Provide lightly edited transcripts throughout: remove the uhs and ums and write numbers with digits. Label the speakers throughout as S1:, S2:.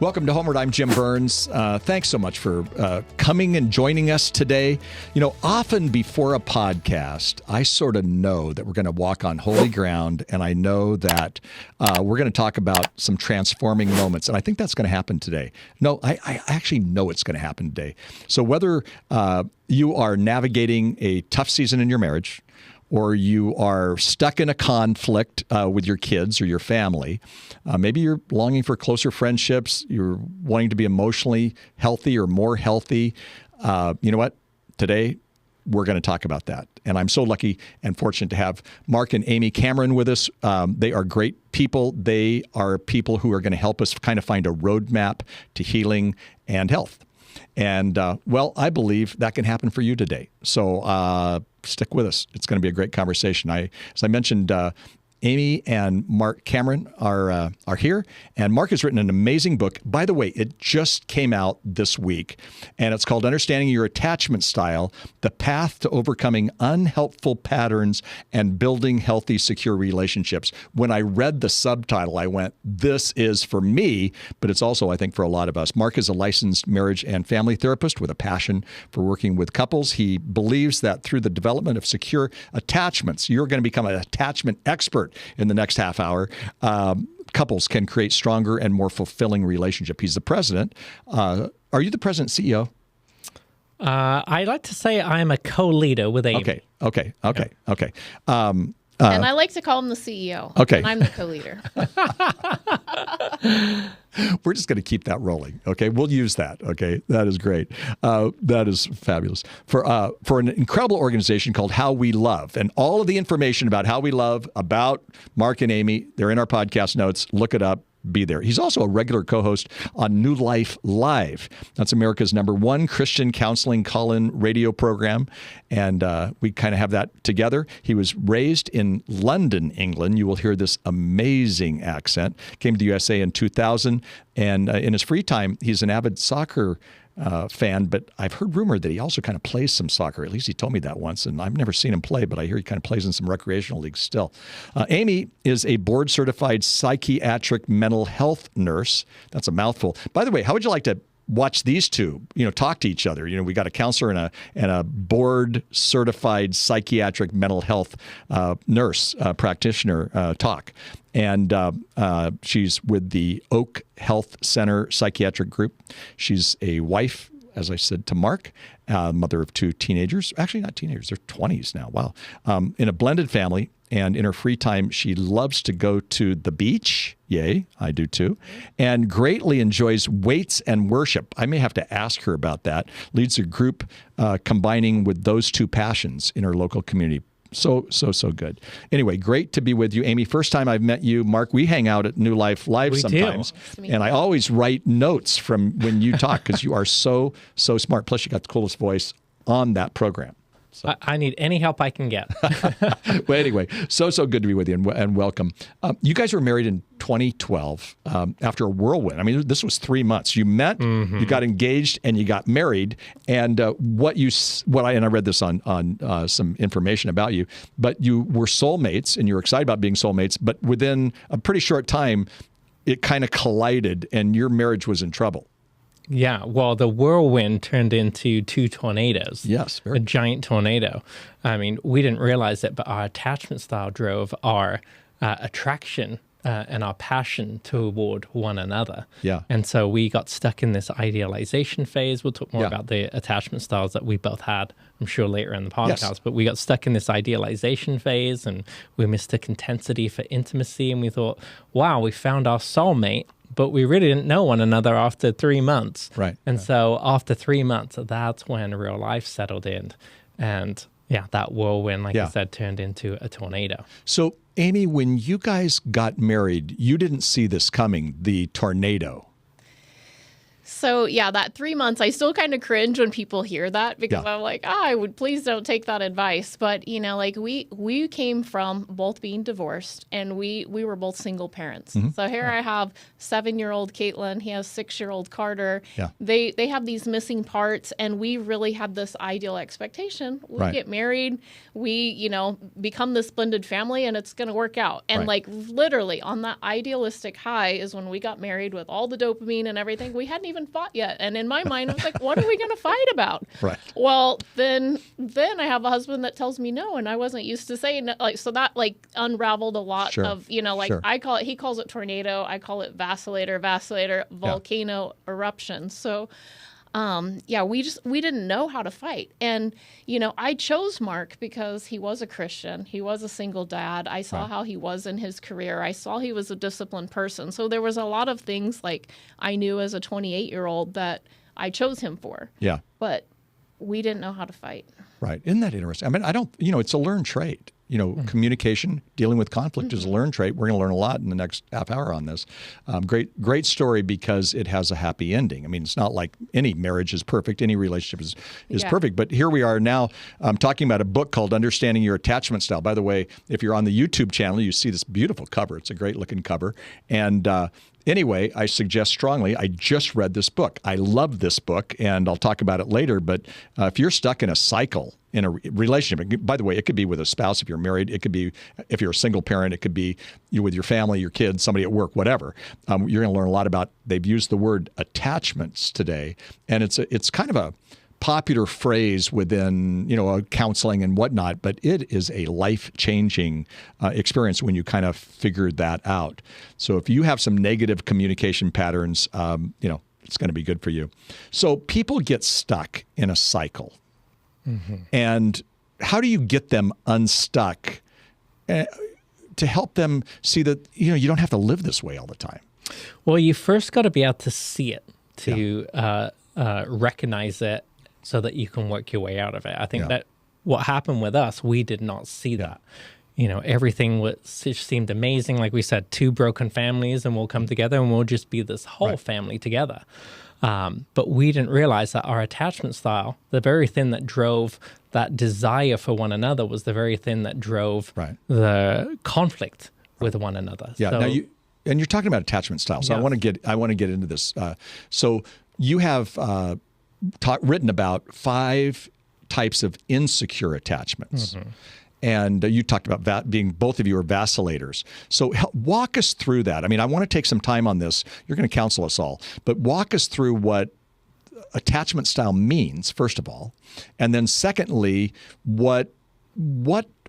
S1: Welcome to HomeWord. I'm Jim Burns. Thanks so much for coming and joining us today. You know, often before a podcast, I sort of know that we're going to walk on holy ground, and I know that we're going to talk about some transforming moments, and I think that's going to happen today. No, I actually know it's going to happen today. So whether you are navigating a tough season in your marriage, or you are stuck in a conflict with your kids or your family. Maybe you're longing for closer friendships. You're wanting to be emotionally healthy or more healthy. You know what? Today, we're going to talk about that. And I'm so lucky and fortunate to have Marc and Amy Cameron with us. They are great people. They are people who are going to help us kind of find a roadmap to healing and health. And, well, I believe that can happen for you today. So stick with us. It's going to be a great conversation. As I mentioned, Amy and Marc Cameron are here, and Marc has written an amazing book. By the way, it just came out this week, and it's called Understanding Your Attachment Style, The Path to Overcoming Unhelpful Patterns and Building Healthy, Secure Relationships. When I read the subtitle, I went, this is for me, but it's also, I think, for a lot of us. Marc is a licensed marriage and family therapist with a passion for working with couples. He believes that through the development of secure attachments, you're going to become an attachment expert in the next half hour. Couples can create stronger and more fulfilling relationship. He's the president. Are you the president CEO?
S2: I like to say I'm a co-leader with Amy.
S1: Okay.
S3: And I like to call him the CEO.
S1: Okay.
S3: And I'm the co-leader.
S1: We're just going to keep that rolling. Okay. We'll use that. Okay. That is great. That is fabulous. For an incredible organization called How We Love, and all of the information about How We Love, about Marc and Amy, they're in our podcast notes. Look it up. Be there. He's also a regular co-host on New Life Live. That's America's #1 Christian counseling call-in radio program, and we kind of have that together. He was raised in London, England. You will hear this amazing accent. Came to the USA in 2000, and in his free time, he's an avid soccer fan, but I've heard rumor that he also kind of plays some soccer. At least he told me that once, and I've never seen him play, but I hear he kind of plays in some recreational leagues still. Amy is a board-certified psychiatric mental health nurse. That's a mouthful. By the way, how would you like to watch these two, talk to each other? We got a counselor and a board-certified psychiatric mental health nurse practitioner talk. And she's with the Oak Health Center Psychiatric Group. She's a wife, as I said, to Marc, mother of 2 teenagers. Actually, not teenagers. They're 20s now. Wow. In a blended family. And in her free time, she loves to go to the beach. Yay, I do too. And greatly enjoys weights and worship. I may have to ask her about that. Leads a group combining with those 2 passions in her local community. So good. Anyway, great to be with you, Amy. First time I've met you. Marc, we hang out at New Life Live sometimes. And I always write notes from when you talk because you are so smart. Plus, you got the coolest voice on that program. So.
S2: I need any help I can get.
S1: Well, anyway, so good to be with you and welcome. You guys were married in 2012 after a whirlwind. I mean, this was 3 months. You met, you got engaged, and you got married. And I read this on some information about you, but you were soulmates, and you were excited about being soulmates. But within a pretty short time, it kind of collided, and your marriage was in trouble.
S2: Yeah, well, the whirlwind turned into 2 tornadoes.
S1: Yes.
S2: A giant tornado. I mean, we didn't realize it, but our attachment style drove our attraction and our passion toward one another.
S1: Yeah.
S2: And so we got stuck in this idealization phase. We'll talk more about the attachment styles that we both had, I'm sure, later in the podcast. Yes. But we got stuck in this idealization phase, and we mistook intensity for intimacy. And we thought, wow, we found our soulmate. But we really didn't know one another after 3 months.
S1: Right.
S2: And so after 3 months, that's when real life settled in. And that whirlwind, like I said, turned into a tornado.
S1: So, Amy, when you guys got married, you didn't see this coming, the tornado.
S3: So yeah, that 3 months, I still kind of cringe when people hear that because I'm like, I would please don't take that advice. But like we came from both being divorced and we were both single parents. So here I have 7-year-old Caitlin, he has 6-year-old Carter.
S1: Yeah.
S3: They have these missing parts, and we really had this ideal expectation. We get married, we become this blended family, and it's going to work out. And like literally on that idealistic high is when we got married with all the dopamine and everything. We hadn't even fought yet, and in my mind I was like, what are we going to fight about?
S1: Right.
S3: Well, then I have a husband that tells me no, and I wasn't used to saying that. Like, so that like unraveled a lot of I call it, he calls it tornado, I call it vacillator, volcano eruption. So we didn't know how to fight. And, I chose Mark because he was a Christian. He was a single dad. I saw how he was in his career. I saw he was a disciplined person. So there was a lot of things like I knew as a 28-year-old that I chose him for. Yeah. But we didn't know how to fight.
S1: Right. Isn't that interesting? I mean, it's a learned trait. Communication, dealing with conflict is a learned trait. We're going to learn a lot in the next half hour on this. Great story because it has a happy ending. I mean, it's not like any marriage is perfect. Any relationship is perfect. But here we are now talking about a book called Understanding Your Attachment Style. By the way, if you're on the YouTube channel, you see this beautiful cover. It's a great looking cover. And anyway, I suggest strongly, I just read this book. I love this book, and I'll talk about it later. But if you're stuck in a cycle, in a relationship, by the way, it could be with a spouse if you're married. It could be if you're a single parent. It could be you with your family, your kids, somebody at work, whatever. You're going to learn a lot about. They've used the word attachments today, and it's kind of a popular phrase within counseling and whatnot. But it is a life-changing experience when you kind of figure that out. So if you have some negative communication patterns, it's going to be good for you. So people get stuck in a cycle. And how do you get them unstuck to help them see that, you don't have to live this way all the time?
S2: Well, you first got to be able to see it, to recognize it so that you can work your way out of it. I think that what happened with us, we did not see that. Everything it seemed amazing. Like we said, 2 broken families and we'll come together and we'll just be this whole family together. But we didn't realize that our attachment style, the very thing that drove that desire for one another, was the very thing that drove the conflict with one another.
S1: Yeah. So, now you're talking about attachment style. So I want to get into this. So you have written about 5 types of insecure attachments. And you talked about being, both of you are vacillators. So walk us through that. I mean, I want to take some time on this. You're going to counsel us all. But walk us through what attachment style means, first of all. And then secondly, what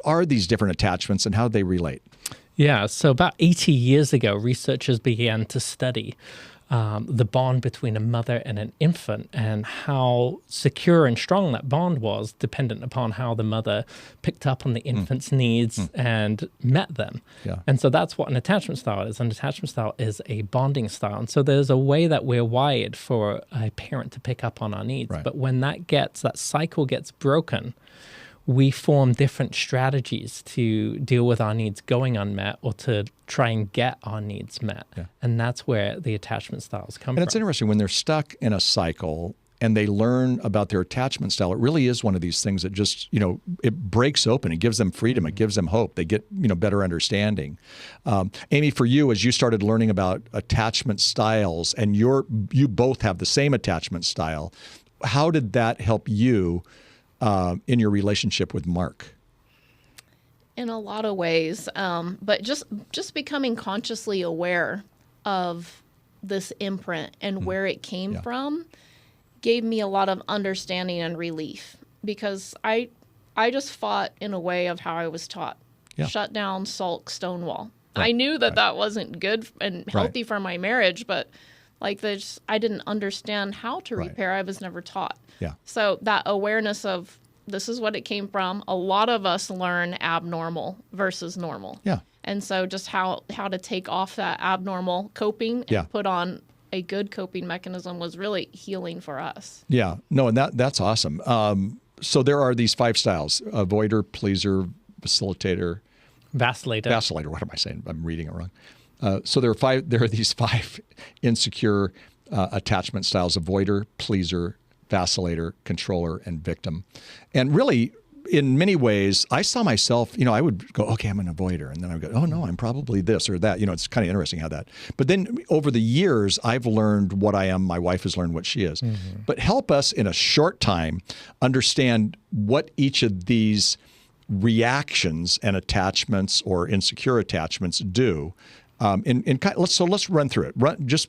S1: are these different attachments and how do they relate?
S2: Yeah, so about 80 years ago, researchers began to study the bond between a mother and an infant and how secure and strong that bond was, dependent upon how the mother picked up on the infant's needs and met them. Yeah. And so that's what an attachment style is. An attachment style is a bonding style. And so there's a way that we're wired for a parent to pick up on our needs. Right. But when that cycle gets broken, we form different strategies to deal with our needs going unmet or to try and get our needs met. Yeah. And that's where the attachment styles come from.
S1: And it's interesting, when they're stuck in a cycle and they learn about their attachment style, it really is one of these things that just, it breaks open. It gives them freedom. It gives them hope. They get, better understanding. Amy, for you, as you started learning about attachment styles, and you both have the same attachment style, how did that help you in your relationship with Mark?
S3: In a lot of ways, but just becoming consciously aware of this imprint and where it came from gave me a lot of understanding and relief, because I just fought in a way of how I was taught. Shut down, sulk, stonewall. Right. I knew that wasn't good and healthy for my marriage, but I didn't understand how to repair. I was never taught. Yeah. So that awareness of this is what it came from. A lot of us learn abnormal versus normal. Yeah. And so just how to take off that abnormal coping and put on a good coping mechanism was really healing for us. Yeah.
S1: No, and that's awesome. So there are these 5 styles: avoider, pleaser, facilitator,
S2: vacillator.
S1: What am I saying? I'm reading it wrong. So there are these 5 insecure attachment styles: avoider, pleaser, vacillator, controller, and victim. And really, in many ways, I saw myself, I would go, okay, I'm an avoider. And then I would go, oh, no, I'm probably this or that. It's kind of interesting how that. But then over the years, I've learned what I am. My wife has learned what she is. But help us in a short time understand what each of these reactions and attachments or insecure attachments do. So let's run through it. Just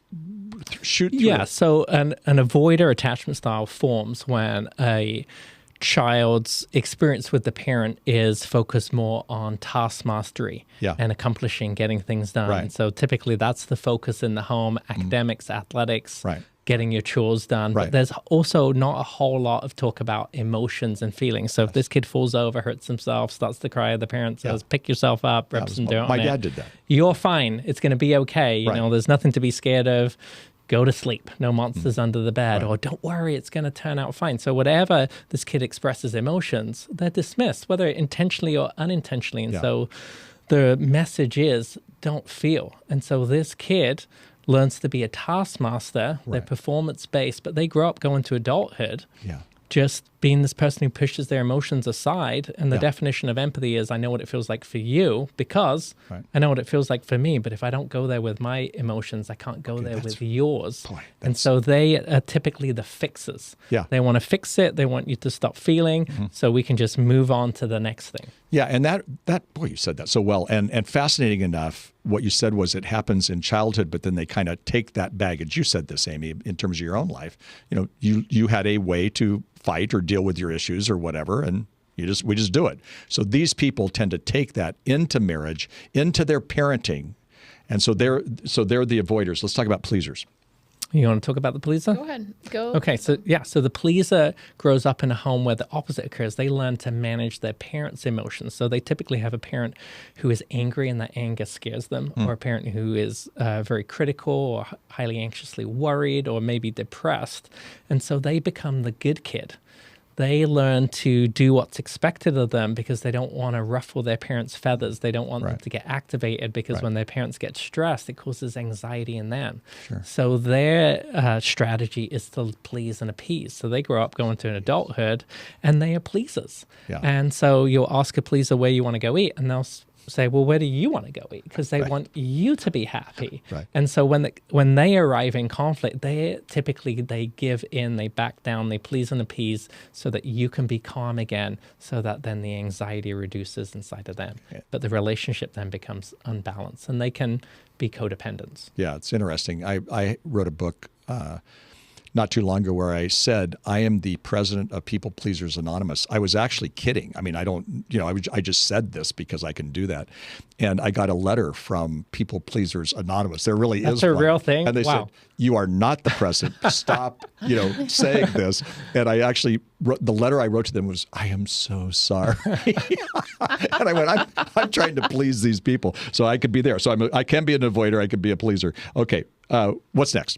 S1: shoot through it.
S2: So an avoider attachment style forms when a child's experience with the parent is focused more on task mastery and accomplishing, getting things done.
S1: Right.
S2: So typically that's the focus in the home: academics, athletics, getting your chores done. But there's also not a whole lot of talk about emotions and feelings. So if this kid falls over, hurts himself, starts to cry, the parent says, pick yourself up, rub some dirt on it.
S1: My dad did that.
S2: You're fine. It's going to be okay. You know, there's nothing to be scared of. Go to sleep. No monsters under the bed. Or don't worry, it's going to turn out fine. So whatever this kid expresses emotions, they're dismissed, whether intentionally or unintentionally. And so the message is, don't feel. And so this kid learns to be a taskmaster. They're performance-based, but they grow up going to adulthood just being this person who pushes their emotions aside. And the definition of empathy is, I know what it feels like for you because I know what it feels like for me. But if I don't go there with my emotions, I can't go there with yours. And so they are typically the fixers. They want to fix it. They want you to stop feeling so we can just move on to the next thing.
S1: Yeah, and that boy, you said that so well. And fascinating enough, what you said was it happens in childhood, but then they kind of take that baggage. You said this, Amy, in terms of your own life. You had a way to fight or deal with your issues or whatever, and we just do it. So these people tend to take that into marriage, into their parenting, and so they're the avoiders. Let's talk about pleasers.
S2: You want to talk about the pleaser?
S3: Go ahead. Go.
S2: Okay, so the pleaser grows up in a home where the opposite occurs. They learn to manage their parents' emotions. So they typically have a parent who is angry and that anger scares them, or a parent who is very critical or highly anxiously worried or maybe depressed. And so they become the good kid. They learn to do what's expected of them because they don't want to ruffle their parents' feathers. They don't want them to get activated because when their parents get stressed, it causes anxiety in them. So their strategy is to please and appease. So they grow up going to an adulthood and they are pleasers. And so you'll ask a pleaser where you want to go eat, and they'll say, well, where do you want to go eat? Because they want you to be happy. And so when they arrive in conflict, they give in, they back down, they please and appease so that you can be calm again, so that then the anxiety reduces inside of them. But the relationship then becomes unbalanced and they can be codependents. Yeah,
S1: it's interesting. I wrote a book not too long ago where I said, I am the president of People Pleasers Anonymous. I was actually kidding. I mean, I just said this because I can do that. And I got a letter from People Pleasers Anonymous. There really
S2: That's
S1: is
S2: a
S1: one.
S2: real thing?
S1: And they said, you are not the president. Stop, saying this. And I actually the letter I wrote to them was, I am so sorry. And I went, I'm trying to please these people so I could be there. So I can be an avoider. I can be a pleaser. Okay. What's next?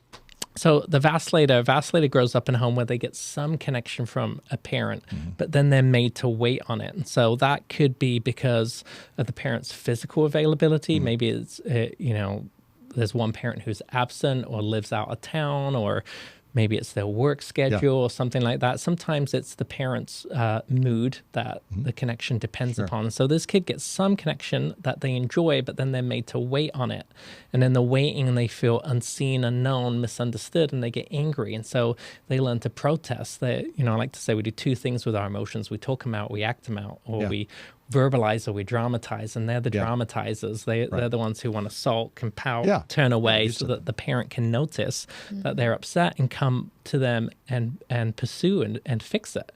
S2: So the vacillator grows up in a home where they get some connection from a parent, but then they're made to wait on it. And so that could be because of the parent's physical availability. Maybe it's, there's one parent who's absent or lives out of town, or maybe it's their work schedule or something like that. Sometimes it's the parent's mood that the connection depends upon. So this kid gets some connection that they enjoy, but then they're made to wait on it. And in the waiting, they feel unseen, unknown, misunderstood, and they get angry. And so they learn to protest. I like to say we do two things with our emotions. We talk them out, we act them out, or we verbalize or we dramatize, and they're the dramatizers. They're the ones who want to sulk and pout, turn away so that the parent can notice that they're upset and come to them and pursue and fix it.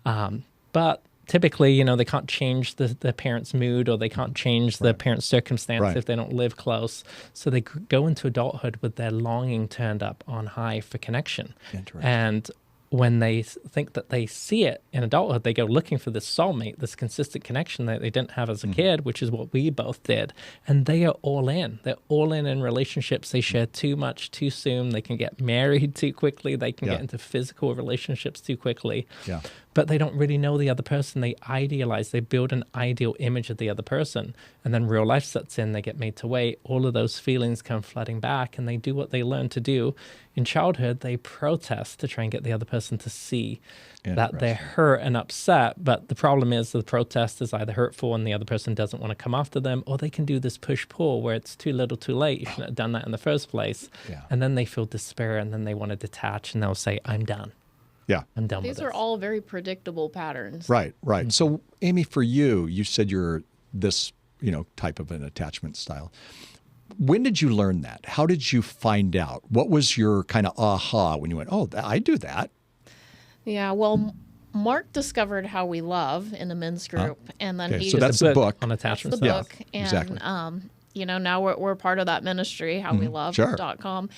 S2: But typically, they can't change the parent's mood, or they can't change the parent's circumstance if they don't live close. So they go into adulthood with their longing turned up on high for connection. And when they think that they see it in adulthood, they go looking for this soulmate, this consistent connection that they didn't have as a kid, which is what we both did. And they are all in. They're all in relationships. They share too much too soon. They can get married too quickly. They can get into physical relationships too quickly.
S1: Yeah.
S2: But they don't really know the other person. They idealize. They build an ideal image of the other person. And then real life sets in. They get made to wait. All of those feelings come flooding back. And they do what they learn to do. In childhood, they protest to try and get the other person to see that they're hurt and upset. But the problem is the protest is either hurtful and the other person doesn't want to come after them, or they can do this push-pull where it's too little too late. You shouldn't have done that in the first place.
S1: Yeah.
S2: And then they feel despair, and then they want to detach, and they'll say, I'm done.
S1: Yeah.
S2: I'm done with
S3: These
S2: this.
S3: are all very predictable patterns.
S1: Right, right. So, Amy, for you, you said you're this, type of an attachment style. When did you learn that? How did you find out? What was your kind of aha when you went, oh, I do that?
S3: Yeah, well, Marc discovered How We Love in a men's group, and then he
S1: so that's the book
S2: on attachment
S3: the
S2: styles.
S3: book, and
S1: exactly.
S3: Now we're part of that ministry, howwelove.com.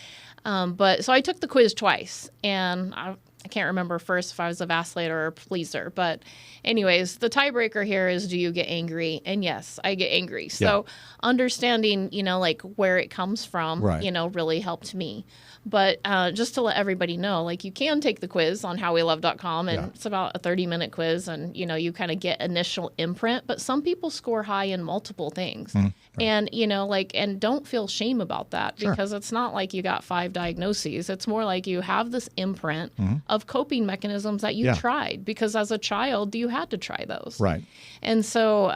S1: Sure.
S3: But so I took the quiz twice, and I can't remember first if I was a vacillator or a pleaser. But anyways, the tiebreaker here is, do you get angry? And yes, I get angry. So understanding, like where it comes from, really helped me. But just to let everybody know, you can take the quiz on howwelove.com, and it's about a 30-minute quiz, and, you kind of get initial imprint. But some people score high in multiple things. And, and don't feel shame about that, because it's not like you got 5 diagnoses. It's more like you have this imprint of coping mechanisms that you tried, because as a child, you had to try those.
S1: Right.
S3: And so,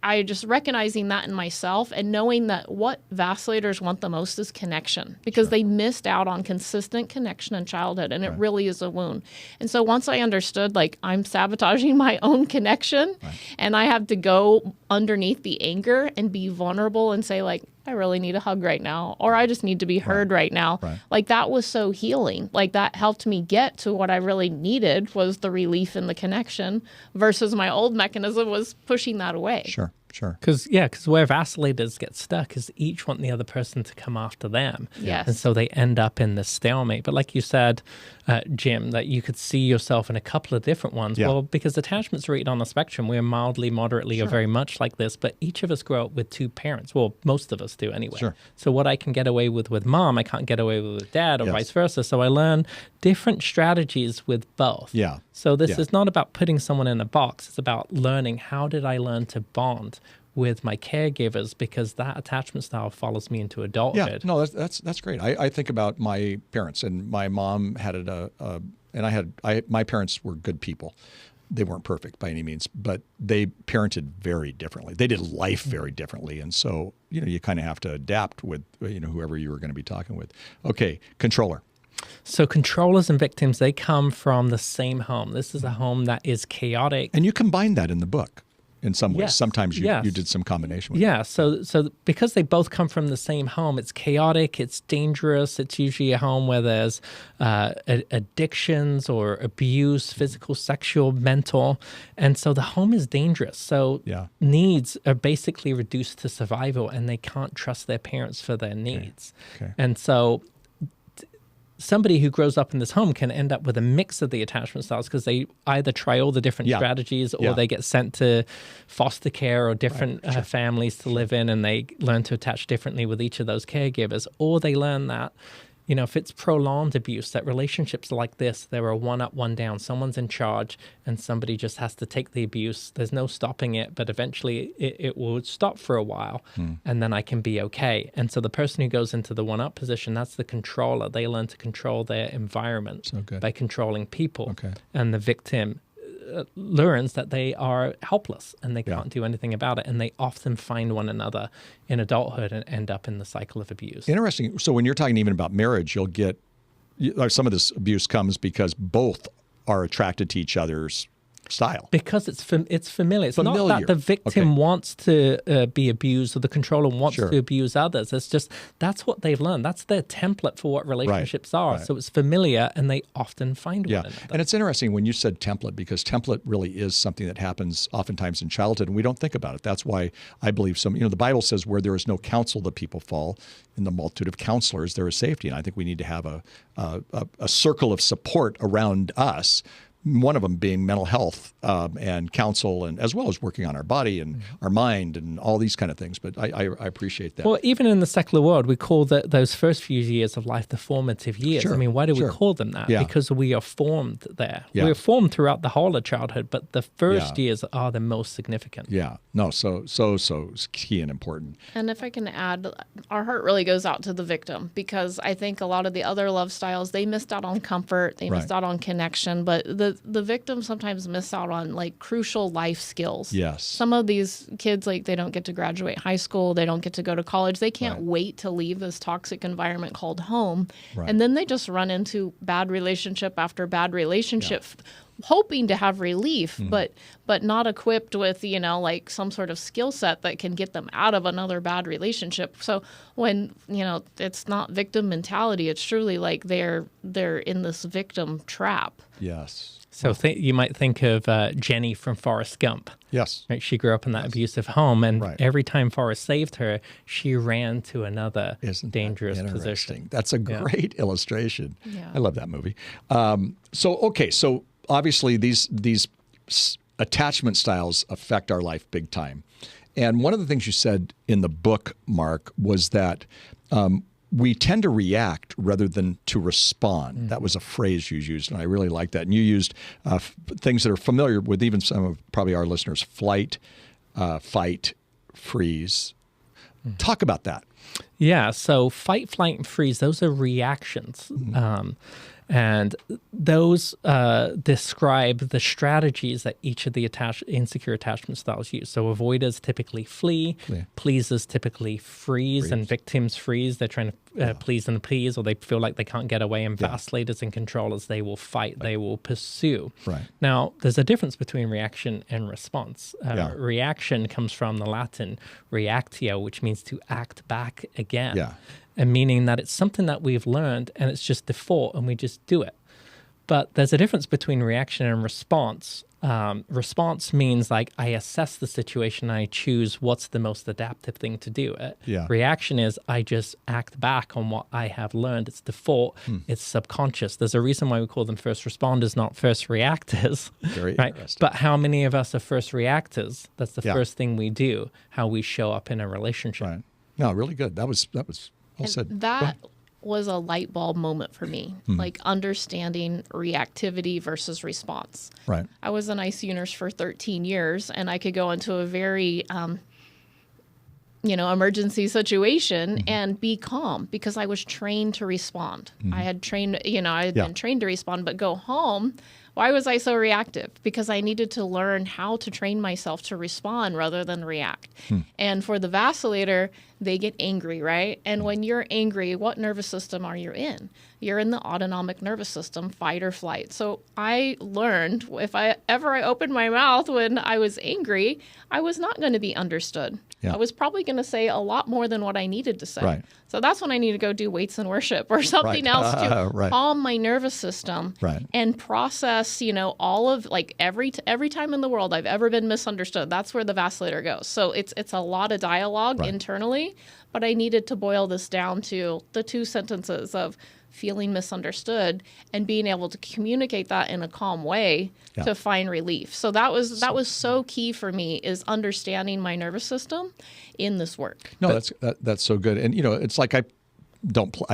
S3: I just recognizing that in myself and knowing that what vacilators want the most is connection, because they missed out on consistent connection in childhood, and it really is a wound. And so once I understood, I'm sabotaging my own connection, and I have to go underneath the anger and be vulnerable and say, I really need a hug right now, or I just need to be heard right now. That was so healing. That helped me get to what I really needed, was the relief and the connection, versus my old mechanism was pushing that away.
S1: Sure.
S2: Because where vacillators get stuck is each want the other person to come after them.
S3: Yes.
S2: And so they end up in this stalemate. But like you said, Jim, that you could see yourself in a couple of different ones.
S1: Yeah.
S2: Well, because attachment's rated on the spectrum, we're mildly, moderately, or very much like this. But each of us grow up with 2 parents. Well, most of us do anyway.
S1: Sure.
S2: So what I can get away with mom, I can't get away with dad, or vice versa. So I learn different strategies with both.
S1: Yeah.
S2: So this is not about putting someone in a box. It's about learning, how did I learn to bond with my caregivers, because that attachment style follows me into adulthood.
S1: Yeah, no, that's great. I think about my parents, and my mom had my parents were good people. They weren't perfect by any means, but they parented very differently. They did life very differently. And so, you kind of have to adapt with, whoever you were going to be talking with. Okay, controller.
S2: So controllers and victims, they come from the same home. This is a home that is chaotic.
S1: And you combine that in the book in some ways.
S2: Yes.
S1: Sometimes you did some combination with
S2: it. So because they both come from the same home, it's chaotic, it's dangerous. It's usually a home where there's addictions or abuse, physical, sexual, mental. And so the home is dangerous. So needs are basically reduced to survival, and they can't trust their parents for their needs.
S1: Okay.
S2: And so somebody who grows up in this home can end up with a mix of the attachment styles, because they either try all the different strategies, or they get sent to foster care or different families to live in, and they learn to attach differently with each of those caregivers. Or they learn that, if it's prolonged abuse, that relationships like this, there are one up, one down. Someone's in charge, and somebody just has to take the abuse. There's no stopping it, but eventually it will stop for a while, and then I can be okay. And so the person who goes into the one-up position, that's the controller. They learn to control their environment by controlling people.
S1: Okay.
S2: And the victim learns that they are helpless and they can't do anything about it, and they often find one another in adulthood and end up in the cycle of abuse.
S1: Interesting. So when you're talking even about marriage, you'll get some of this abuse comes because both are attracted to each other's style.
S2: Because it's familiar. It's not that the victim wants to be abused or the controller wants to abuse others. It's just that's what they've learned. That's their template for what relationships are. So it's familiar, and they often find one another.
S1: And it's interesting when you said template, because template really is something that happens oftentimes in childhood, and we don't think about it. That's why I believe the Bible says where there is no counsel, the people fall. In the multitude of counselors, there is safety. And I think we need to have a circle of support around us. One of them being mental health and counsel, and as well as working on our body and our mind and all these kind of things. But I appreciate that.
S2: Well, even in the secular world, we call those first few years of life the formative years.
S1: Sure,
S2: I mean, why do we call them that?
S1: Yeah.
S2: Because we are formed there.
S1: Yeah.
S2: We're formed throughout the whole of childhood, but the first years are the most significant.
S1: Yeah. No, so key and important.
S3: And if I can add, our heart really goes out to the victim, because I think a lot of the other love styles, they missed out on comfort, they missed out on connection, but the victims sometimes miss out on like crucial life skills.
S1: Yes.
S3: Some of these kids, like, they don't get to graduate high school, they don't get to go to college, they can't wait to leave this toxic environment called home. And then they just run into bad relationship after bad relationship, hoping to have relief, but not equipped with, like some sort of skill set that can get them out of another bad relationship. So when, it's not victim mentality, it's truly like they're in this victim trap.
S1: Yes.
S2: So you might think of Jenny from Forrest Gump.
S1: Yes.
S2: Right? She grew up in that abusive home, and every time Forrest saved her, she ran to another dangerous position.
S1: That's a great illustration. Yeah. I love that movie. So obviously these attachment styles affect our life big time. And one of the things you said in the book, Marc, was that we tend to react rather than to respond. That was a phrase you used, and I really like that. And you used things that are familiar with even some of probably our listeners: flight, fight, freeze. Talk about that.
S2: Yeah, so fight, flight, and freeze, those are reactions. And those describe the strategies that each of the insecure attachment styles use. So avoiders typically flee, pleasers typically freeze, and victims freeze. They're trying to please and appease, or they feel like they can't get away. And vacilators and controllers, they will fight, they will pursue. Now, there's a difference between reaction and response. Reaction comes from the Latin reactio, which means to act back again. And meaning that it's something that we've learned and it's just default and we just do it. But there's a difference between reaction and response. Response means like I assess the situation, I choose what's the most adaptive thing to do. Reaction is I just act back on what I have learned. It's default, it's subconscious. There's a reason why we call them first responders, not first reactors.
S1: Very interesting.
S2: But how many of us are first reactors? That's the first thing we do, how we show up in a relationship.
S1: No, really good. That was well said.
S3: That was a light bulb moment for me, like understanding reactivity versus response. I was an ICU nurse for 13 years, and I could go into a very, emergency situation and be calm because I was trained to respond. I had trained, I had been trained to respond, but go home. Why was I so reactive? Because I needed to learn how to train myself to respond rather than react. And for the vacillator, they get angry, right? And when you're angry, what nervous system are you in? You're in the autonomic nervous system, fight or flight. So I learned if I opened my mouth when I was angry, I was not going to be understood. I was probably going to say a lot more than what I needed to say. So that's when I need to go do weights and worship or something else to calm my nervous system and process, all of like every time in the world I've ever been misunderstood. That's where the vacillator goes. So it's a lot of dialogue internally, but I needed to boil this down to the 2 sentences of feeling misunderstood and being able to communicate that in a calm way to find relief. So that was so key for me, is understanding my nervous system in this work.
S1: No, that's so good. And it's like I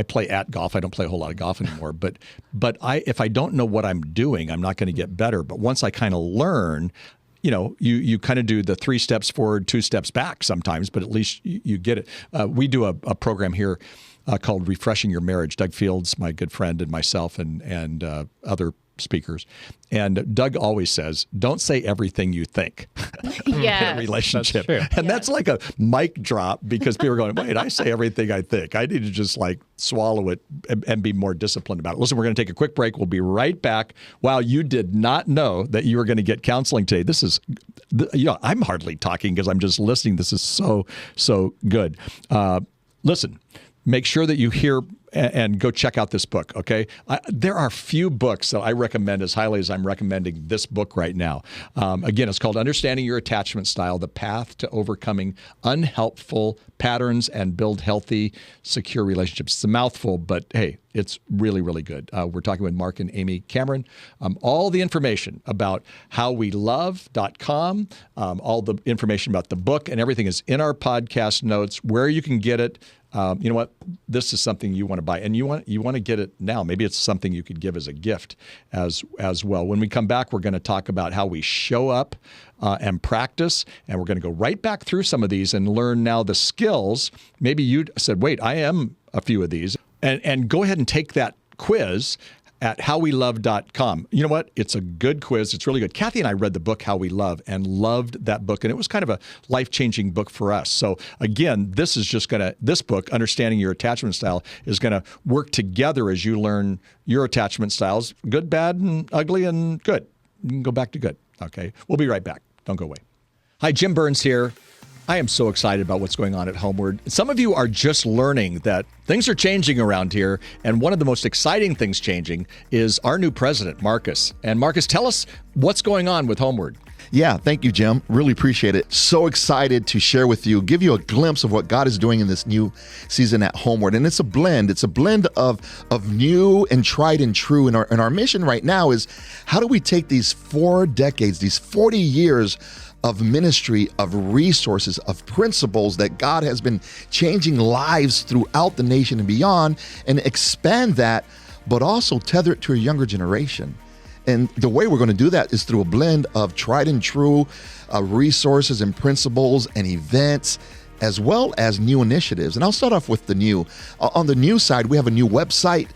S1: play at golf. I don't play a whole lot of golf anymore, but if I don't know what I'm doing, I'm not going to get better. But once I kind of learn, you kind of do the 3 steps forward, 2 steps back sometimes, but at least you get it. We do a program here called Refreshing Your Marriage. Doug Fields, my good friend, and myself and other speakers. And Doug always says, don't say everything you think in a relationship. And that's like a mic drop, because people are going, wait, I say everything I think. I need to just like swallow it and be more disciplined about it. Listen, we're going to take a quick break. We'll be right back. Wow, you did not know that you were going to get counseling today. This is, I'm hardly talking because I'm just listening. This is so good. Listen, make sure that you hear and go check out this book, okay? There are few books that I recommend as highly as I'm recommending this book right now. Again, it's called Understanding Your Attachment Style, The Path to Overcoming Unhelpful Patterns and Build Healthy, Secure Relationships. It's a mouthful, but hey, it's really, really good. We're talking with Marc and Amy Cameron. All the information about howwelove.com, all the information about the book and everything is in our podcast notes, where you can get it. You know what? This is something you want to buy, and you want to get it now. Maybe it's something you could give as a gift as well. When we come back, we're going to talk about how we show up and practice, and we're going to go right back through some of these and learn now the skills. Maybe you said, wait, I am a few of these, and go ahead and take that quiz at howwelove.com. You know what? It's a good quiz. It's really good. Kathy and I read the book, How We Love, and loved that book. And it was kind of a life-changing book for us. So again, this book, Understanding Your Attachment Style, is going to work together as you learn your attachment styles, good, bad, and ugly, and good. You can go back to good. Okay. We'll be right back. Don't go away. Hi, Jim Burns here. I am so excited about what's going on at HomeWord. Some of you are just learning that things are changing around here, and one of the most exciting things changing is our new president, Marcus. And Marcus, tell us what's going on with HomeWord.
S4: Yeah, thank you, Jim. Really appreciate it. So excited to share with you, give you a glimpse of what God is doing in this new season at HomeWord. And it's a blend. It's a blend of new and tried and true. And our mission right now is, how do we take these 4 decades, these 40 years of ministry, of resources, of principles that God has been changing lives throughout the nation and beyond, and expand that, but also tether it to a younger generation. And the way we're going to do that is through a blend of tried and true resources and principles and events, as well as new initiatives. And I'll start off with the new. On the new side, we have a new website.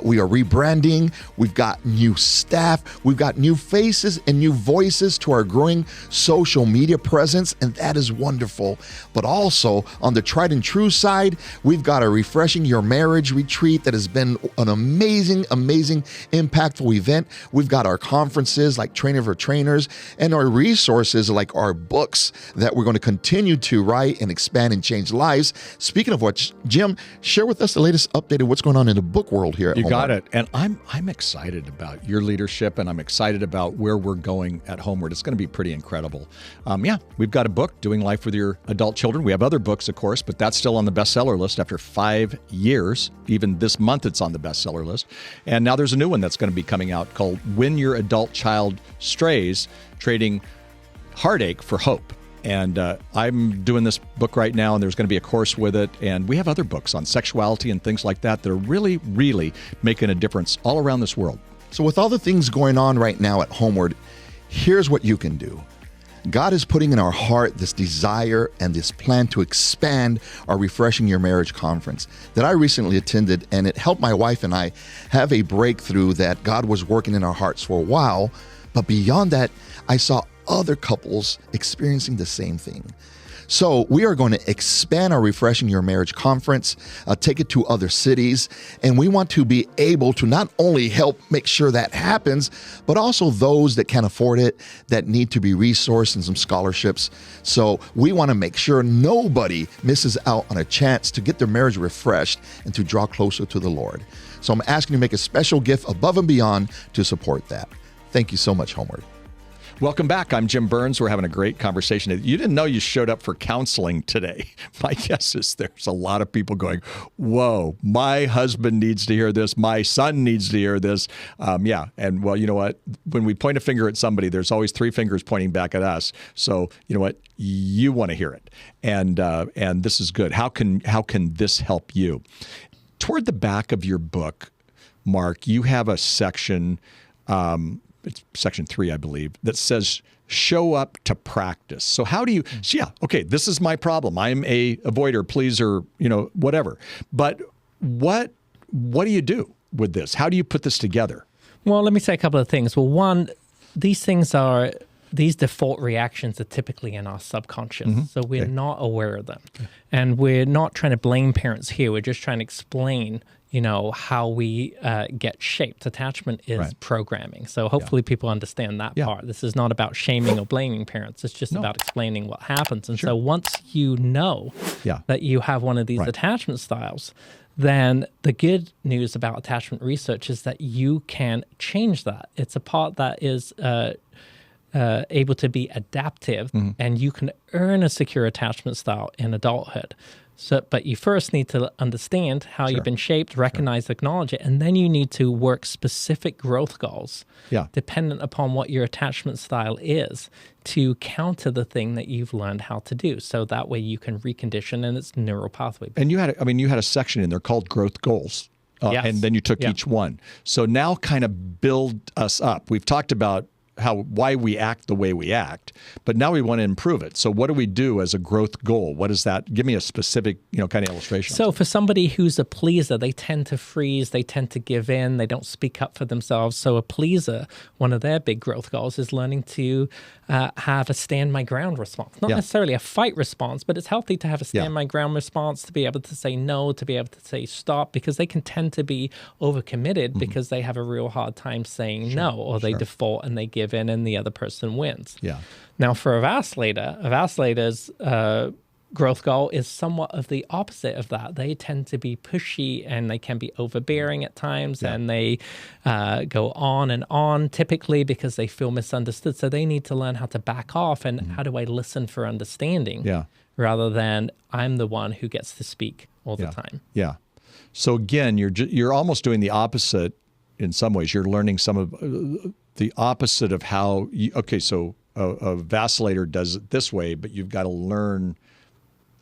S4: We are rebranding. We've got new staff. We've got new faces and new voices to our growing social media presence, and that is wonderful. But also on the tried and true side, we've got a Refreshing Your Marriage retreat that has been an amazing, impactful event. We've got our conferences like Trainer for Trainers, and our resources like our books that we're going to continue to write and expand and change lives. Speaking of which, Jim, share with us the latest update of what's going on in the book world here at HomeWord.
S1: You got it. And I'm excited about your leadership, and I'm excited about where we're going at HomeWord. It's going to be pretty incredible. We've got a book, Doing Life with Your Adult Children. We have other books, of course, but that's still on the bestseller list after 5 years. Even this month, it's on the bestseller list. And now there's a new one that's going to be coming out called When Your Adult Child Strays, Trading Heartache for Hope. And I'm doing this book right now, and there's going to be a course with it. And we have other books on sexuality and things like that that are really, really making a difference all around this world.
S4: So with all the things going on right now at HomeWord, here's what you can do. God is putting in our heart this desire and this plan to expand our Refreshing Your Marriage conference that I recently attended, and it helped my wife and I have a breakthrough that God was working in our hearts for a while. But beyond that, I saw other couples experiencing the same thing. So we are going to expand our Refreshing Your Marriage conference, take it to other cities, and we want to be able to not only help make sure that happens, but also those that can't afford it, that need to be resourced and some scholarships. So we want to make sure nobody misses out on a chance to get their marriage refreshed and to draw closer to the Lord. So I'm asking you to make a special gift above and beyond to support that. Thank you so much, HomeWord.
S1: Welcome back. I'm Jim Burns. We're having a great conversation. You didn't know you showed up for counseling today. My guess is there's a lot of people going, whoa, my husband needs to hear this. My son needs to hear this. And well, you know what? When we point a finger at somebody, there's always 3 fingers pointing back at us. So you know what? You want to hear it. And this is good. How can this help you? Toward the back of your book, Marc, you have a section, it's section 3, I believe, that says show up to practice. So how do you, this is my problem. I'm a avoider, pleaser, whatever. But what do you do with this? How do you put this together?
S2: Well, let me say a couple of things. Well, one, these default reactions are typically in our subconscious, so we're not aware of them. And we're not trying to blame parents here. We're just trying to explain, how we get shaped. Attachment is programming. So hopefully people understand that part. This is not about shaming or blaming parents. It's just about explaining what happens. And so once you know that you have one of these attachment styles, then the good news about attachment research is that you can change that. It's a part that is able to be adaptive, and you can earn a secure attachment style in adulthood. So, but you first need to understand how you've been shaped, recognize, acknowledge it, and then you need to work specific growth goals dependent upon what your attachment style is to counter the thing that you've learned how to do. So that way you can recondition, and it's neural pathway.
S1: And you had a section in there called growth goals. And then you took each one. So now kind of build us up. We've talked about why we act the way we act, but now we want to improve it. So what do we do as a growth goal? What is that? Give me a specific, kind of illustration.
S2: So for somebody who's a pleaser, they tend to freeze, they tend to give in, they don't speak up for themselves. So a pleaser, one of their big growth goals is learning to have a stand my ground response. Not necessarily a fight response, but it's healthy to have a stand my ground response, to be able to say no, to be able to say stop, because they can tend to be overcommitted because they have a real hard time saying no, or they default and they give in and the other person wins. Now for a vacillator's growth goal is somewhat of the opposite of that. They tend to be pushy and they can be overbearing at times, and they go on and on typically because they feel misunderstood. So they need to learn how to back off and how do I listen for understanding rather than I'm the one who gets to speak all the time.
S1: So again, you're almost doing the opposite in some ways. You're learning some of the opposite of how so a vacillator does it this way, but you've got to learn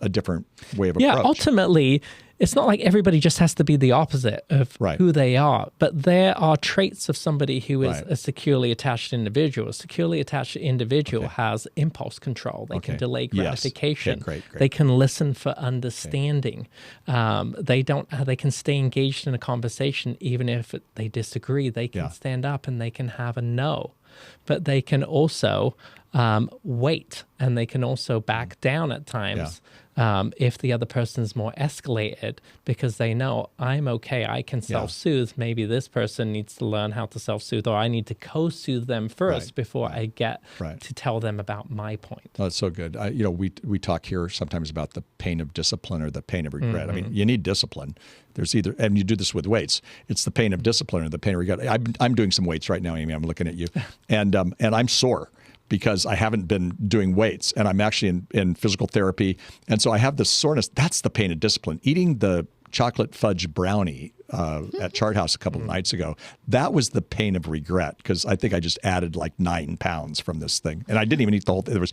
S1: a different way of approach.
S2: Yeah, ultimately, it's not like everybody just has to be the opposite of who they are, but there are traits of somebody who is a securely attached individual. A securely attached individual has impulse control. They can delay gratification.
S1: Great.
S2: They can listen for understanding. They can stay engaged in a conversation even if they disagree. They can stand up and they can have a no, but they can also wait, and they can also back down at times if the other person's more escalated, because they know I'm okay, I can self-soothe. Maybe this person needs to learn how to self-soothe, or I need to co-soothe them first before I get to tell them about my point.
S1: Oh, that's so good. We talk here sometimes about the pain of discipline or the pain of regret. I mean, you need discipline. There's either, and you do this with weights, it's the pain of discipline or the pain of regret. I'm doing some weights right now, Amy. I'm looking at you, and I'm sore because I haven't been doing weights, and I'm actually in physical therapy. And so I have this soreness. That's the pain of discipline. Eating the chocolate fudge brownie at Chart House a couple of nights ago, that was the pain of regret, because I think I just added like 9 pounds from this thing. And I didn't even eat the whole thing. There was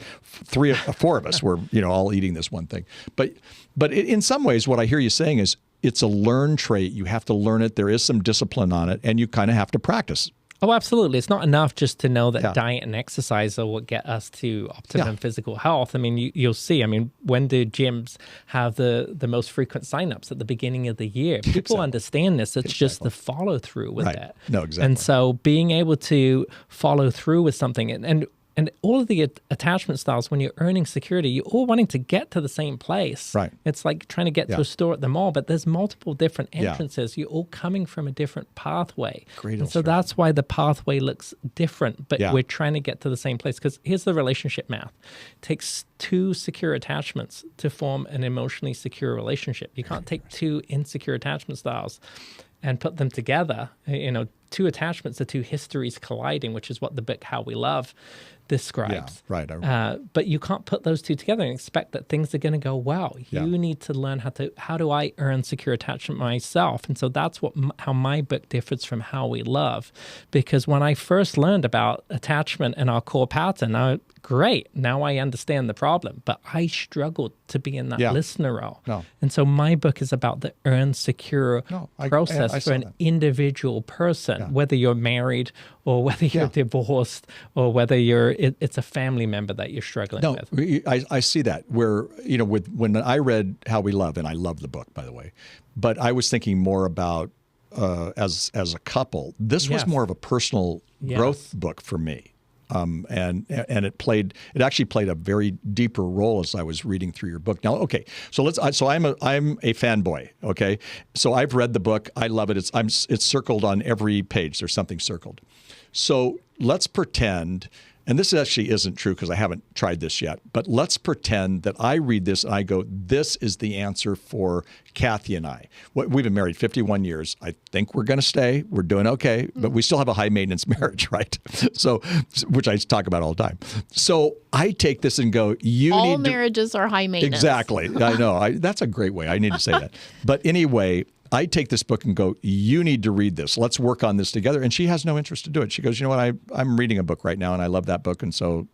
S1: 4 of us were, all eating this one thing. But in some ways, what I hear you saying is it's a learned trait. You have to learn it. There is some discipline on it, and you kind of have to practice.
S2: Oh, absolutely. It's not enough just to know that diet and exercise are what get us to optimum physical health. I mean, you'll see. I mean, when do gyms have the most frequent signups? At the beginning of the year. People understand this. It's just the follow through with it.
S1: No, exactly.
S2: And so being able to follow through with something and all of the attachment styles, when you're earning security, you're all wanting to get to the same place.
S1: Right.
S2: It's like trying to get to a store at the mall, but there's multiple different entrances. You're all coming from a different pathway.
S1: Great.
S2: And so that's why the pathway looks different, but we're trying to get to the same place. Because here's the relationship math. It takes 2 secure attachments to form an emotionally secure relationship. You can't take 2 insecure attachment styles and put them together. 2 attachments are 2 histories colliding, which is what the book How We Love describes. But you can't put those 2 together and expect that things are going to go well. You need to learn how do I earn secure attachment myself? And so that's how my book differs from How We Love. Because when I first learned about attachment and our core pattern, great, now I understand the problem, but I struggled to be in that listener role. And so my book is about the earn secure process for an individual person, whether you're married or whether you're divorced or whether it's a family member that you're struggling with.
S1: I see that where, when I read How We Love, and I love the book, by the way, but I was thinking more about as a couple. This was more of a personal growth book for me. And it actually played a very deeper role as I was reading through your book. Now, okay, so I'm a fanboy. Okay, so I've read the book. I love it. It's circled on every page. There's something circled. So let's pretend, and this actually isn't true because I haven't tried this yet, but let's pretend that I read this and I go, this is the answer for Kathy and I. We've been married 51 years. I think we're going to stay. We're doing okay, but we still have a high maintenance marriage, right? So, which I talk about all the time. So I take this and go,
S3: all marriages are high maintenance.
S1: Exactly. I know. That's a great way. I need to say that. But anyway, I take this book and go, you need to read this. Let's work on this together. And she has no interest to do it. She goes, you know what? I'm reading a book right now, and I love that book. And so,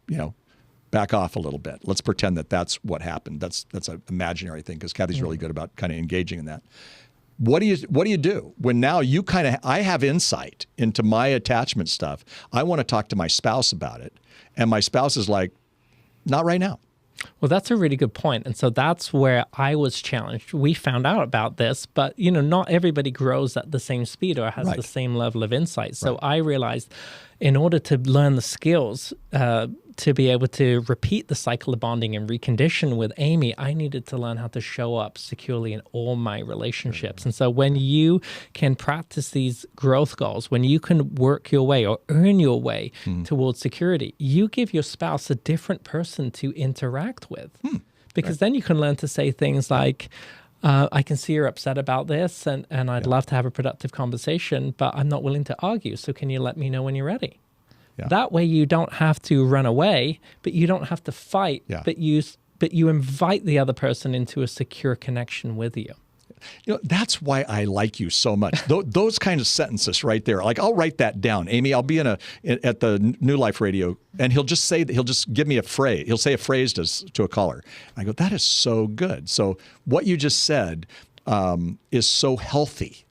S1: back off a little bit. Let's pretend that that's what happened. That's an imaginary thing because Kathy's really good about kind of engaging in that. What do you do when now I have insight into my attachment stuff? I want to talk to my spouse about it. And my spouse is like, not right now.
S2: Well, that's a really good point. And so that's where I was challenged. We found out about this, but, not everybody grows at the same speed or has the same level of insight. So I realized in order to learn the skills to be able to repeat the cycle of bonding and recondition with Amy, I needed to learn how to show up securely in all my relationships. And so when you can practice these growth goals, when you can work your way or earn your way towards security, you give your spouse a different person to interact with. Because then you can learn to say things like, I can see you're upset about this and I'd love to have a productive conversation, but I'm not willing to argue. So can you let me know when you're ready? Yeah. That way you don't have to run away, but you don't have to fight, but you invite the other person into a secure connection with you.
S1: That's why I like you so much. Those kind of sentences right there. Like, I'll write that down. Amy, I'll be at the New Life Radio, and he'll just give me a phrase. He'll say a phrase to a caller. I go, that is so good. So what you just said is so healthy.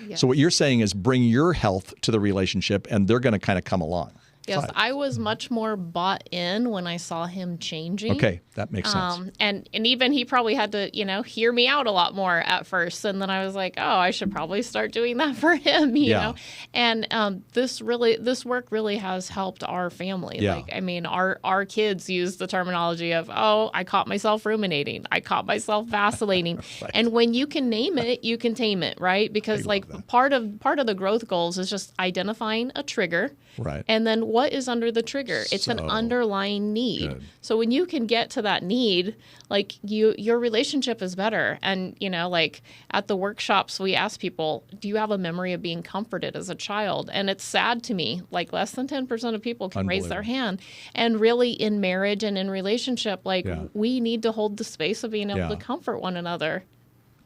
S1: Yeah. So what you're saying is bring your health to the relationship, and they're going to kind of come along.
S3: Yes, I was much more bought in when I saw him changing.
S1: Okay, that makes sense.
S3: And even he probably had to, hear me out a lot more at first. And then I was like, oh, I should probably start doing that for him, you know. And this work really has helped our family.
S1: Yeah.
S3: Like, I mean, our kids use the terminology of, oh, I caught myself ruminating. I caught myself vacillating. Right. And when you can name it, you can tame it, right? Because part of the growth goals is just identifying a trigger.
S1: Right.
S3: And then what is under the trigger? It's an underlying need. Good. So when you can get to that need, like your relationship is better. And, like at the workshops, we ask people, do you have a memory of being comforted as a child? And it's sad to me, like less than 10% of people can raise their hand. And really in marriage and in relationship, we need to hold the space of being able to comfort one another.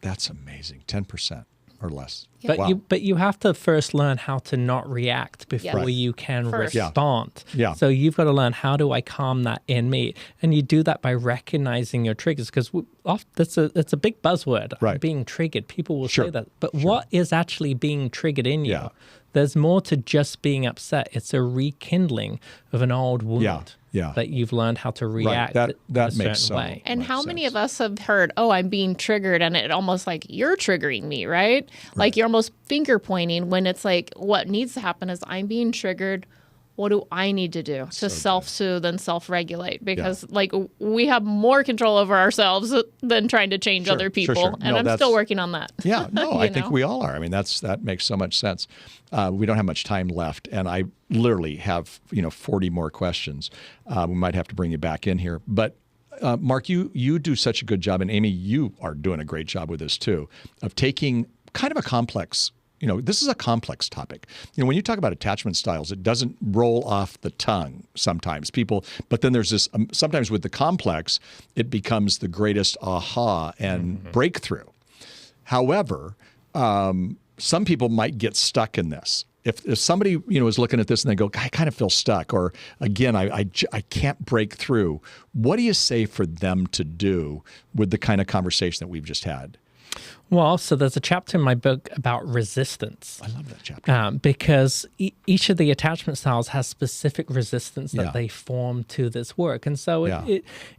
S1: That's amazing. 10%. Or less.
S2: But but you have to first learn how to not react before you can respond.
S1: Yeah.
S2: So you've got to learn, how do I calm that in me? And you do that by recognizing your triggers, because it's a big buzzword.
S1: Right.
S2: Being triggered. People will say that. But what is actually being triggered in you?
S1: Yeah.
S2: There's more to just being upset. It's a rekindling of an old wound. That you've learned how to react
S1: that
S2: a certain way.
S3: And how many of us have heard, oh, I'm being triggered, and it almost like you're triggering me, right? Like you're almost finger pointing, when it's like what needs to happen is I'm being triggered. What do I need to do to self-soothe and self-regulate? Because we have more control over ourselves than trying to change other people.
S1: Sure.
S3: And I'm still working on that.
S1: Yeah, no, I think we all are. I mean, that makes so much sense. We don't have much time left, and I literally have 40 more questions. We might have to bring you back in here. But Marc, you do such a good job, and Amy, you are doing a great job with this too, of taking kind of a complex. This is a complex topic. When you talk about attachment styles, it doesn't roll off the tongue sometimes. But then there's this, sometimes with the complex, it becomes the greatest aha and breakthrough. However, some people might get stuck in this. If somebody, is looking at this and they go, I kind of feel stuck, or again, I can't break through, what do you say for them to do with the kind of conversation that we've just had?
S2: Well, so there's a chapter in my book about resistance.
S1: I love that chapter.
S2: Because each of the attachment styles has specific resistance that they form to this work. And so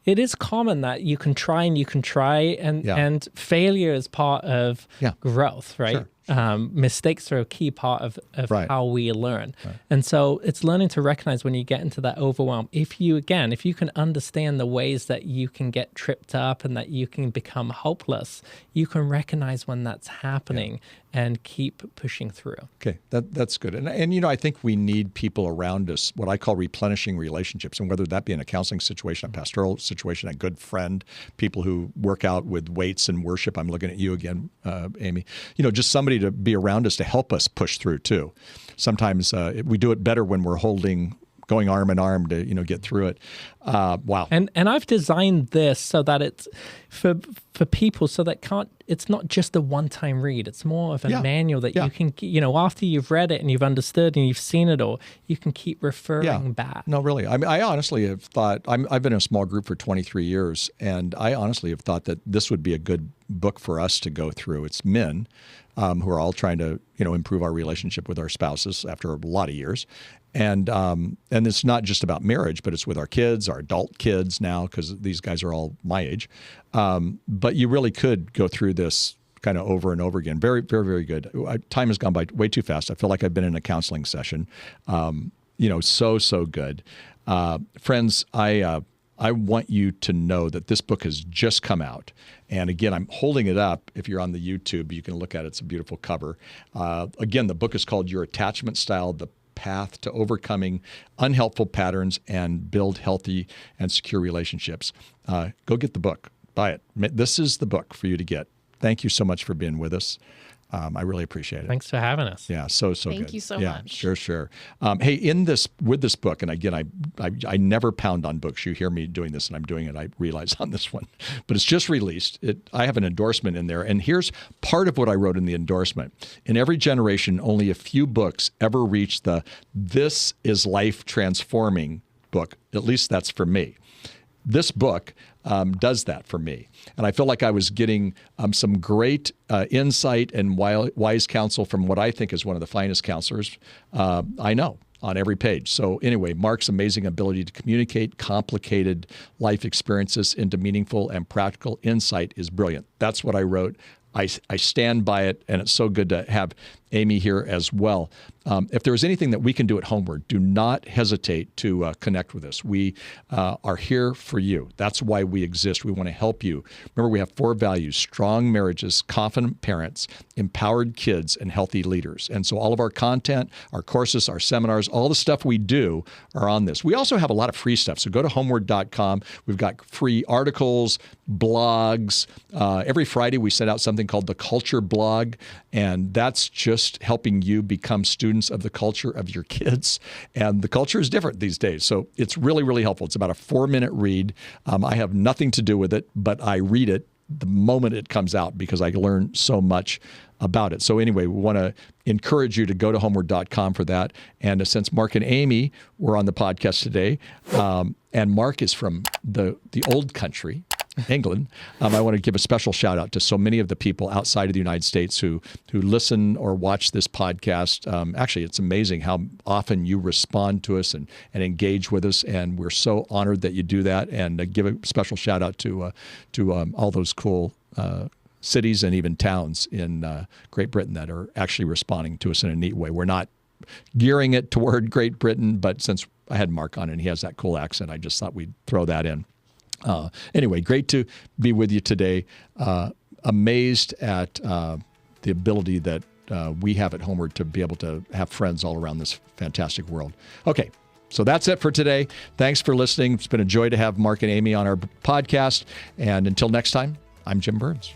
S2: it is common that you can try, and failure is part of growth, right?
S1: Sure.
S2: Mistakes are a key part of
S1: Right.
S2: how we learn. Right. And so it's learning to recognize when you get into that overwhelm. If you can understand the ways that you can get tripped up and that you can become hopeless, you can recognize when that's happening and keep pushing through.
S1: Okay, that's good. And I think we need people around us, what I call replenishing relationships, and whether that be in a counseling situation, a pastoral situation, a good friend, people who work out with weights and worship. I'm looking at you again, Amy. Just somebody to be around us to help us push through too. Sometimes we do it better when we're going arm in arm to get through it. Wow.
S2: And I've designed this so that it's for people so that it's not just a one-time read. It's more of a manual that you can, after you've read it and you've understood and you've seen it all, you can keep referring back.
S1: No, really. I mean, I honestly have thought, I've been in a small group for 23 years, and I honestly have thought that this would be a good book for us to go through. It's men who are all trying to, improve our relationship with our spouses after a lot of years. And it's not just about marriage, but it's with our kids, our adult kids now, because these guys are all my age. But you really could go through this kind of over and over again. Very, very, very good. Time has gone by way too fast. I feel like I've been in a counseling session. So good. Friends, I want you to know that this book has just come out. And again, I'm holding it up. If you're on the YouTube, you can look at it. It's a beautiful cover. Again, the book is called Your Attachment Style, The Path to Overcoming Unhelpful Patterns and Build Healthy and Secure Relationships. Go get the book. Buy it. This is the book for you to get. Thank you so much for being with us. I really appreciate it.
S2: Thanks for having us.
S1: Yeah, so good.
S3: Thank you so much.
S1: Sure. Hey, with this book, and again, I never pound on books. You hear me doing this, and I'm doing it. I realize on this one, but it's just released. I have an endorsement in there, and here's part of what I wrote in the endorsement. In every generation, only a few books ever reach the "This is life transforming" book. At least that's for me. This book does that for me. And I feel like I was getting some great insight and wise counsel from what I think is one of the finest counselors I know on every page. So anyway, Marc's amazing ability to communicate complicated life experiences into meaningful and practical insight is brilliant. That's what I wrote. I stand by it, and it's so good to have Amy here as well. If there's anything that we can do at HomeWord, do not hesitate to connect with us. We are here for you. That's why we exist. We want to help you. Remember, we have 4 values: strong marriages, confident parents, empowered kids, and healthy leaders. And so all of our content, our courses, our seminars, all the stuff we do are on this. We also have a lot of free stuff. So go to homeword.com. We've got free articles, blogs. Every Friday, we send out something called the Culture Blog, and that's just helping you become students of the culture of your kids. And the culture is different these days. So it's really, really helpful. It's about a 4-minute read. I have nothing to do with it, but I read it the moment it comes out because I learn so much about it. So anyway, we want to encourage you to go to homeword.com for that. And since Marc and Amy were on the podcast today, and Marc is from the old country, England, I want to give a special shout out to so many of the people outside of the United States who listen or watch this podcast. Actually, it's amazing how often you respond to us and engage with us, and we're so honored that you do that. And give a special shout out to all those cool cities and even towns in Great Britain that are actually responding to us in a neat way. We're not gearing it toward Great Britain, but since I had Marc on and he has that cool accent, I just thought we'd throw that in. Anyway, great to be with you today. Amazed at the ability that we have at HomeWord to be able to have friends all around this fantastic world. Okay, so that's it for today. Thanks for listening. It's been a joy to have Marc and Amy on our podcast. And until next time, I'm Jim Burns.